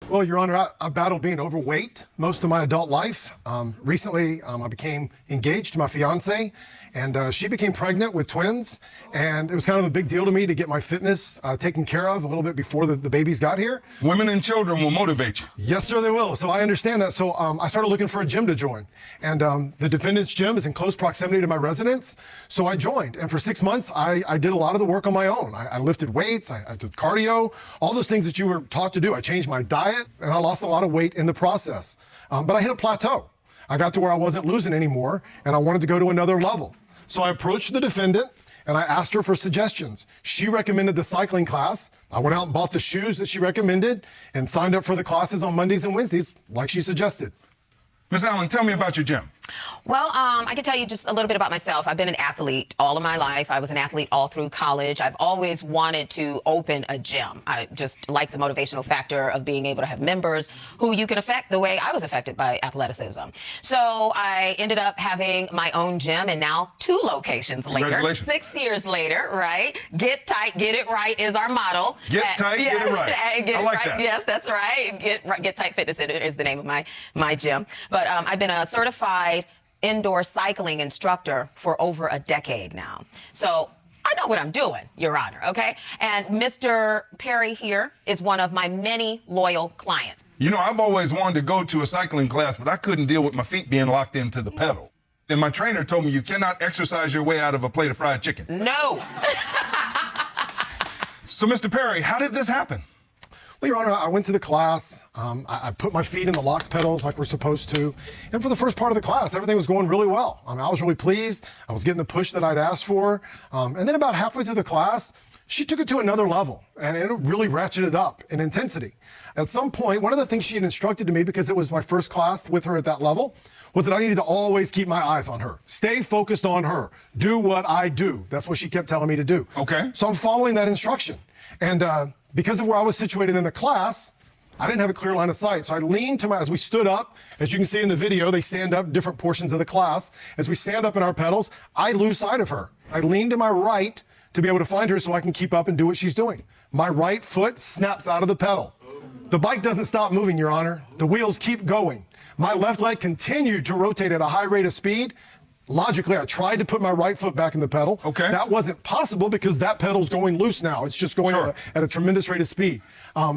Well, Your Honor, I battled being overweight most of my adult life. Recently, I became engaged to my fiance, and she became pregnant with twins. And it was kind of a big deal to me to get my fitness taken care of a little bit before the babies got here. Women and children will motivate you. Yes, sir, they will. So I understand that. So I started looking for a gym to join. And the defendant's gym is in close proximity to my residence. So I joined. And for 6 months, I did a lot of the work on my own. I lifted weights, I did cardio, all those things that you were taught to do. I changed my diet, and I lost a lot of weight in the process. But I hit a plateau. I got to where I wasn't losing anymore, and I wanted to go to another level. So I approached the defendant, and I asked her for suggestions. She recommended the cycling class. I went out and bought the shoes that she recommended and signed up for the classes on Mondays and Wednesdays, like she suggested. Miss Allen, tell me about your gym. Well, I can tell you just a little bit about myself. I've been an athlete all of my life. I was an athlete all through college. I've always wanted to open a gym. I just like the motivational factor of being able to have members who you can affect the way I was affected by athleticism. So I ended up having my own gym, and now 2 locations later, 6 years later, right? Get tight, get it right is our motto. Get tight, yes, get it right. I like that. Yes, that's right. Get Tight Fitness is the name of my gym. But I've been a certified indoor cycling instructor for over a decade now. So I know what I'm doing, Your Honor, okay? And Mr. Perry here is one of my many loyal clients. You know, I've always wanted to go to a cycling class, but I couldn't deal with my feet being locked into the pedal. And my trainer told me you cannot exercise your way out of a plate of fried chicken. No. So, Mr. Perry, how did this happen? Well, Your Honor, I went to the class. I put my feet in the locked pedals like we're supposed to. And for the first part of the class, everything was going really well. I was really pleased. I was getting the push that I'd asked for. And then about halfway through the class, she took it to another level, and it really ratcheted up in intensity. At some point, one of the things she had instructed to me, because it was my first class with her at that level, was that I needed to always keep my eyes on her. Stay focused on her. Do what I do. That's what she kept telling me to do. Okay. So I'm following that instruction. And because of where I was situated in the class, I didn't have a clear line of sight. So I leaned to as we stood up, as you can see in the video, they stand up different portions of the class. As we stand up in our pedals, I lose sight of her. I lean to my right to be able to find her so I can keep up and do what she's doing. My right foot snaps out of the pedal. The bike doesn't stop moving, Your Honor. The wheels keep going. My left leg continued to rotate at a high rate of speed. Logically, I tried to put my right foot back in the pedal. Okay. That wasn't possible because that pedal's going loose now. It's just going at a tremendous rate of speed.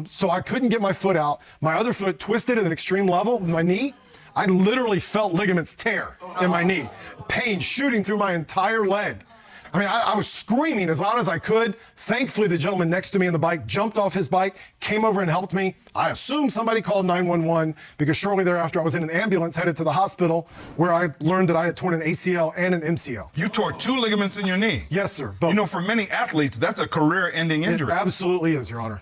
So I couldn't get my foot out. My other foot twisted at an extreme level with my knee. I literally felt ligaments tear in my knee. Pain shooting through my entire leg. I mean, I was screaming as loud as I could. Thankfully, the gentleman next to me on the bike jumped off his bike, came over and helped me. I assume somebody called 911 because shortly thereafter I was in an ambulance headed to the hospital where I learned that I had torn an ACL and an MCL. You tore 2 ligaments in your knee. Yes, sir. Both. You know, for many athletes, that's a career-ending injury. It absolutely is, Your Honor.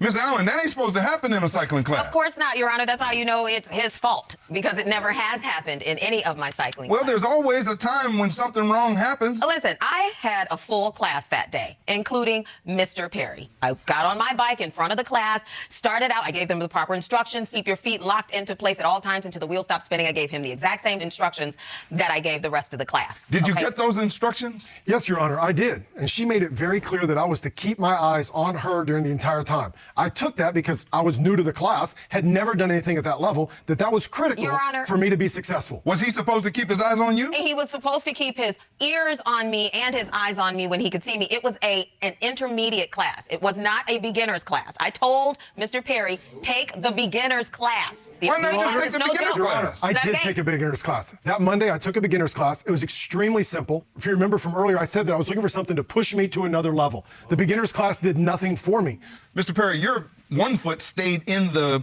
Miss Allen, that ain't supposed to happen in a cycling class. Of course not, Your Honor. That's how you know it's his fault, because it never has happened in any of my cycling Well, classes. there's always a time when something wrong happens. Listen, I had a full class that day, including Mr. Perry. I got on my bike in front of the class, started out, I gave them the proper instructions, keep your feet locked into place at all times until the wheel stops spinning. I gave him the exact same instructions that I gave the rest of the class. Did you get those instructions? Yes, Your Honor, I did. And she made it very clear that I was to keep my eyes on her during the entire time. I took that because I was new to the class, had never done anything at that level, that was critical Your Honor, for me to be successful. Was he supposed to keep his eyes on you? He was supposed to keep his ears on me and his eyes on me when he could see me. It was an intermediate class. It was not a beginner's class. I told Mr. Perry, take the beginner's class. Why not just take the beginner's class? I did take a beginner's class. That Monday, I took a beginner's class. It was extremely simple. If you remember from earlier, I said that I was looking for something to push me to another level. The beginner's class did nothing for me. Mr. Perry, your one foot stayed in the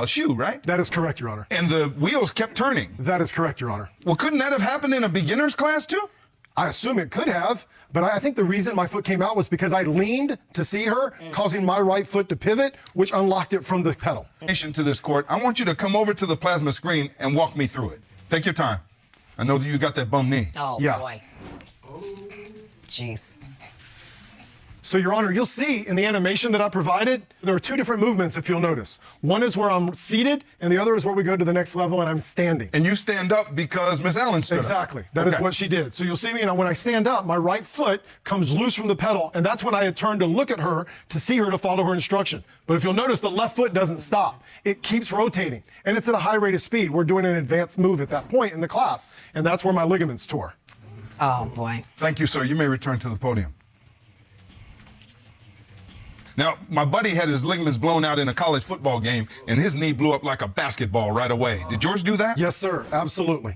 shoe, right? That is correct, Your Honor. And the wheels kept turning. That is correct, Your Honor. Well, couldn't that have happened in a beginner's class too? I assume it could have, but I think the reason my foot came out was because I leaned to see her, causing my right foot to pivot, which unlocked it from the pedal. To this court, I want you to come over to the plasma screen and walk me through it. Take your time. I know that you got that bum knee. Oh, Yeah. boy. Jeez. So, Your Honor, you'll see in the animation that I provided, there are two different movements, if you'll notice. One is where I'm seated, and the other is where we go to the next level and I'm standing. And you stand up because Miss Allen stood up. Exactly. That is what she did. So you'll see me, when I stand up, my right foot comes loose from the pedal, and that's when I had turned to look at her to see her to follow her instruction. But if you'll notice, the left foot doesn't stop. It keeps rotating, and it's at a high rate of speed. We're doing an advanced move at that point in the class, and that's where my ligaments tore. Oh, boy. Thank you, sir. You may return to the podium. Now, my buddy had his ligaments blown out in a college football game, and his knee blew up like a basketball right away. Did yours do that? Yes, sir. Absolutely.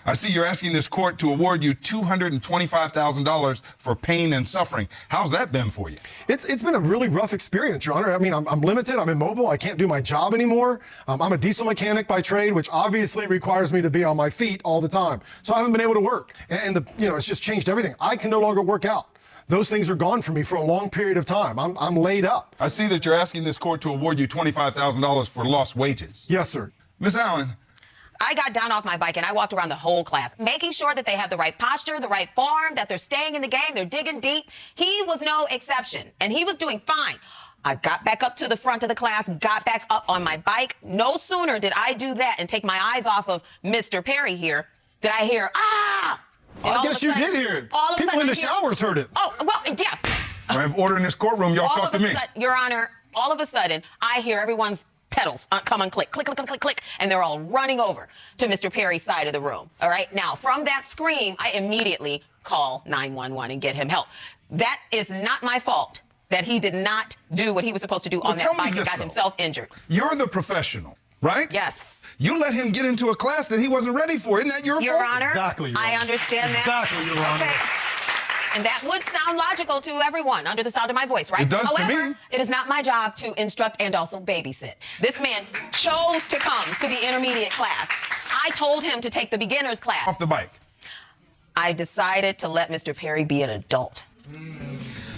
I see you're asking this court to award you $225,000 for pain and suffering. How's that been for you? It's been a really rough experience, Your Honor. I mean, I'm limited. I'm immobile. I can't do my job anymore. I'm a diesel mechanic by trade, which obviously requires me to be on my feet all the time. So I haven't been able to work. And it's just changed everything. I can no longer work out. Those things are gone from me for a long period of time. I'm laid up. I see that you're asking this court to award you $25,000 for lost wages. Yes, sir. Miss Allen. I got down off my bike and I walked around the whole class, making sure that they have the right posture, the right form, that they're staying in the game, they're digging deep. He was no exception, and he was doing fine. I got back up to the front of the class, got back up on my bike. No sooner did I do that and take my eyes off of Mr. Perry here, did I hear, ah! And I guess you did hear it. People in the showers heard it. Oh, well, yeah. I have order in this courtroom. Y'all talk to me. Your Honor, all of a sudden, I hear everyone's pedals come and click, click, click, click, click, click, and they're all running over to Mr. Perry's side of the room. All right. Now, from that scream, I immediately call 911 and get him help. That is not my fault that he did not do what he was supposed to do on that bike and got himself injured. You're the professional, right? Yes. You let him get into a class that he wasn't ready for. Isn't that your fault? Your Honor, Exactly, Your Honor. I understand that. Exactly, Your Honor. Okay. And that would sound logical to everyone under the sound of my voice, right? It does to However, me. it is not my job to instruct and also babysit. This man chose to come to the intermediate class. I told him to take the beginner's class. Off the bike. I decided to let Mr. Perry be an adult.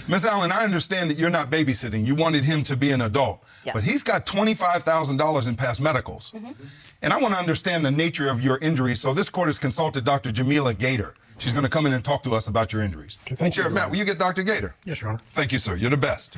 Miss Allen, I understand that you're not babysitting. You wanted him to be an adult. Yeah. But he's got $25,000 in past medicals. And I want to understand the nature of your injuries. So this court has consulted Dr. Jamila Gator. She's going to come in and talk to us about your injuries. Okay, thank you, Sheriff Your Matt, Honor. will you get Dr. Gator? Yes, Your Honor. Thank you, sir. You're the best.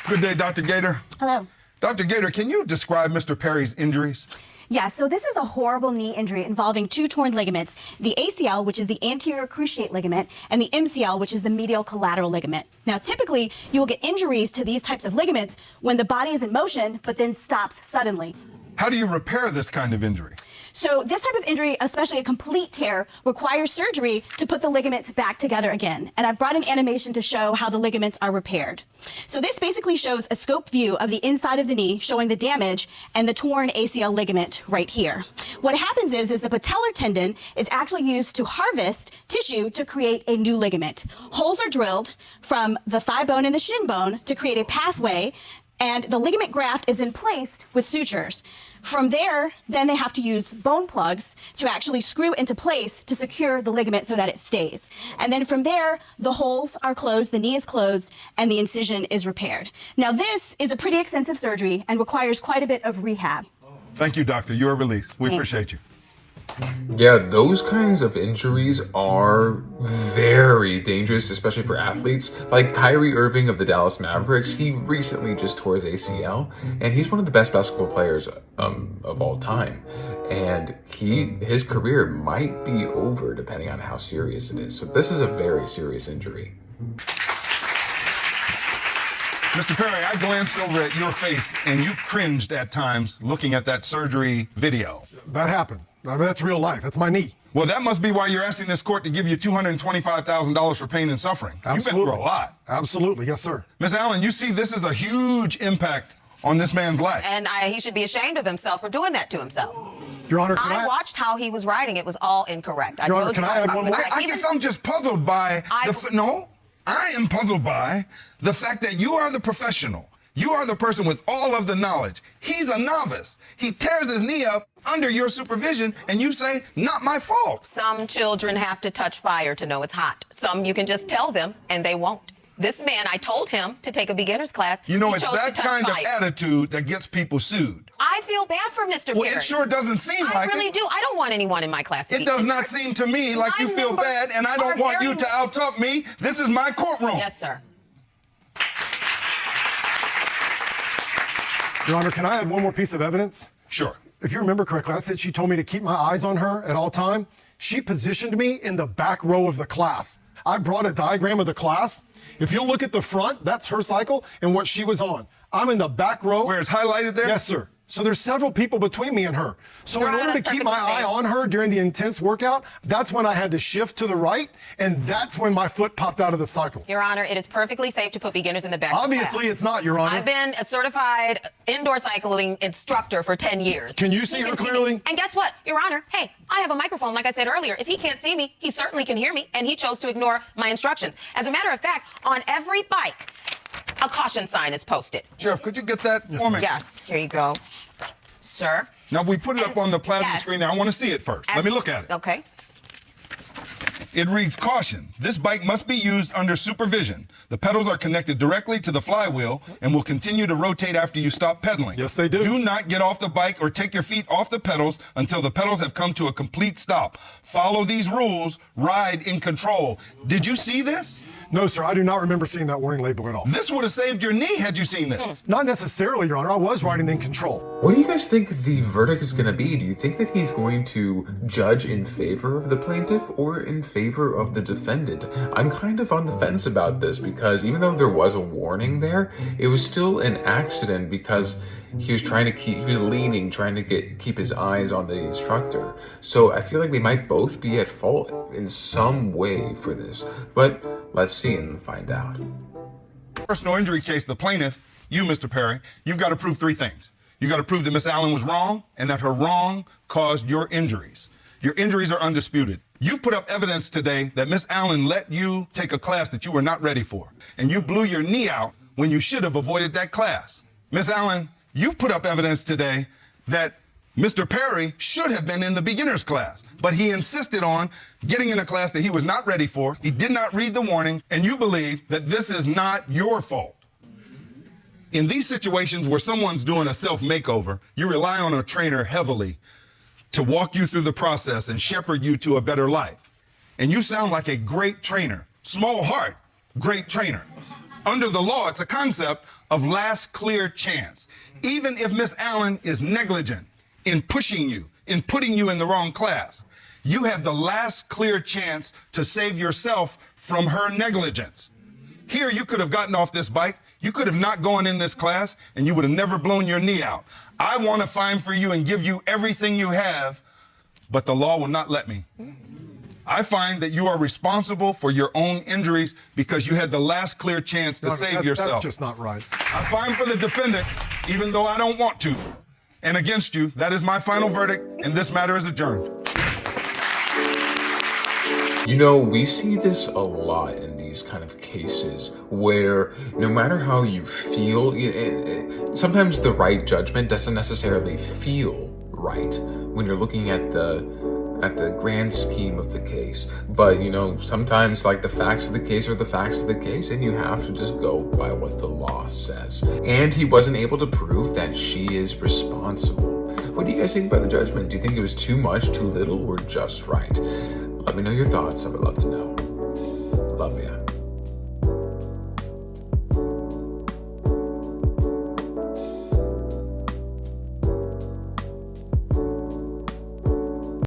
Good day, Dr. Gator. Hello. Dr. Gator, can you describe Mr. Perry's injuries? Yeah, so this is a horrible knee injury involving two torn ligaments, the ACL, which is the anterior cruciate ligament, and the MCL, which is the medial collateral ligament. Now, typically, you will get injuries to these types of ligaments when the body is in motion, but then stops suddenly. How do you repair this kind of injury? So this type of injury, especially a complete tear, requires surgery to put the ligaments back together again. And I've brought an animation to show how the ligaments are repaired. So this basically shows a scope view of the inside of the knee, showing the damage and the torn ACL ligament right here. What happens is the patellar tendon is actually used to harvest tissue to create a new ligament. Holes are drilled from the thigh bone and the shin bone to create a pathway, and the ligament graft is then placed with sutures. From there, then they have to use bone plugs to actually screw into place to secure the ligament so that it stays. And then from there, the holes are closed, the knee is closed, and the incision is repaired. Now, this is a pretty extensive surgery and requires quite a bit of rehab. Thank you, doctor. You are released. We appreciate you. Yeah, those kinds of injuries are very dangerous, especially for athletes. Like Kyrie Irving of the Dallas Mavericks, he recently just tore his ACL, and he's one of the best basketball players of all time. And his career might be over depending on how serious it is. So this is a very serious injury. Mr. Perry, I glanced over at your face, and you cringed at times looking at that surgery video. That happened. I mean, that's real life. That's my knee. Well, that must be why you're asking this court to give you $225,000 for pain and suffering. Absolutely. You've been through a lot. Absolutely. Yes, sir. Ms. Allen, you see this is a huge impact on this man's life. And he should be ashamed of himself for doing that to himself. Your Honor, can I watched how he was riding. It was all incorrect. Your Honor, can I add one more? I guess I'm just puzzled by I am puzzled by the fact that you are the professional. You are the person with all of the knowledge. He's a novice. He tears his knee up under your supervision, and you say, not my fault. Some children have to touch fire to know it's hot. Some you can just tell them, and they won't. This man, I told him to take a beginner's class. You know, He it's chose to that touch kind fire. of attitude that gets people sued. I I feel bad for Mr. Well, Perry. it sure doesn't seem I like really it. do. I don't want anyone in my class to It be does injured. not seem to me like My you feel numbers bad, and I don't are want you very- to out-talk me. This is my courtroom. Yes, sir. Your Honor, can I add one more piece of evidence? Sure. If you remember correctly, I said she told me to keep my eyes on her at all time. She positioned me in the back row of the class. I brought a diagram of the class. If you'll look at the front, that's her cycle and what she was on. I'm in the back row. Where it's highlighted there? Yes, sir. So there's several people between me and her. So Your in Honor, order to that's keep my perfectly eye safe. on her during the intense workout, that's when I had to shift to the right, and that's when my foot popped out of the cycle. Your Honor, it is perfectly safe to put beginners in the back. of the Obviously, class. it's not, Your Honor. I've been a certified indoor cycling instructor for 10 years. Can you see He her can clearly? me. And guess what, Your Honor? Hey, I have a microphone, like I said earlier. If he can't see me, he certainly can hear me, and he chose to ignore my instructions. As a matter of fact, on every bike, a caution sign is posted. Sheriff, could you get that for me? Yes, here you go, sir. Now, we put it up on the plasma Yes. screen. Now, I want to see it first. Let me look at it. Okay. It reads, caution, this bike must be used under supervision. The pedals are connected directly to the flywheel and will continue to rotate after you stop pedaling. Yes, they do. Do not get off the bike or take your feet off the pedals until the pedals have come to a complete stop. Follow these rules, ride in control. Did you see this? No, sir, I do not remember seeing that warning label at all. This would have saved your knee had you seen this. Not necessarily, Your Honor. I was riding in control. What do you guys think the verdict is going to be? Do you think that he's going to judge in favor of the plaintiff or in favor of the defendant? I'm kind of on the fence about this because even though there was a warning there, it was still an accident because he was leaning, trying to keep his eyes on the instructor. So I feel like they might both be at fault in some way for this. But let's see and find out. Personal injury case, the plaintiff, you, Mr. Perry, you've got to prove three things. You got to prove that Miss Allen was wrong and that her wrong caused your injuries. Your injuries are undisputed. You've put up evidence today that Miss Allen let you take a class that you were not ready for, and you blew your knee out when you should have avoided that class. Miss Allen, you've put up evidence today that Mr. Perry should have been in the beginner's class, but he insisted on getting in a class that he was not ready for. He did not read the warnings, and you believe that this is not your fault. In these situations where someone's doing a self-makeover, you rely on a trainer heavily to walk you through the process and shepherd you to a better life. And you sound like a great trainer. Small heart, great trainer. Under the law, it's a concept of last clear chance. Even if Miss Allen is negligent in pushing you, in putting you in the wrong class, you have the last clear chance to save yourself from her negligence. Here, you could have gotten off this bike, you could have not gone in this class, and you would have never blown your knee out. I want to find for you and give you everything you have, but the law will not let me. I find that you are responsible for your own injuries because you had the last clear chance to Your Honor, save yourself. That's just not right. I find for the defendant, even though I don't want to, and against you. That is my final verdict, and this matter is adjourned. You know, we see this a lot in these kind of cases where no matter how you feel, sometimes the right judgment doesn't necessarily feel right when you're looking at the grand scheme of the case. But, you know, sometimes like the facts of the case are the facts of the case and you have to just go by what the law says. And he wasn't able to prove that she is responsible. What do you guys think about the judgment? Do you think it was too much, too little, or just right? Let me know your thoughts. I would love to know. Love ya.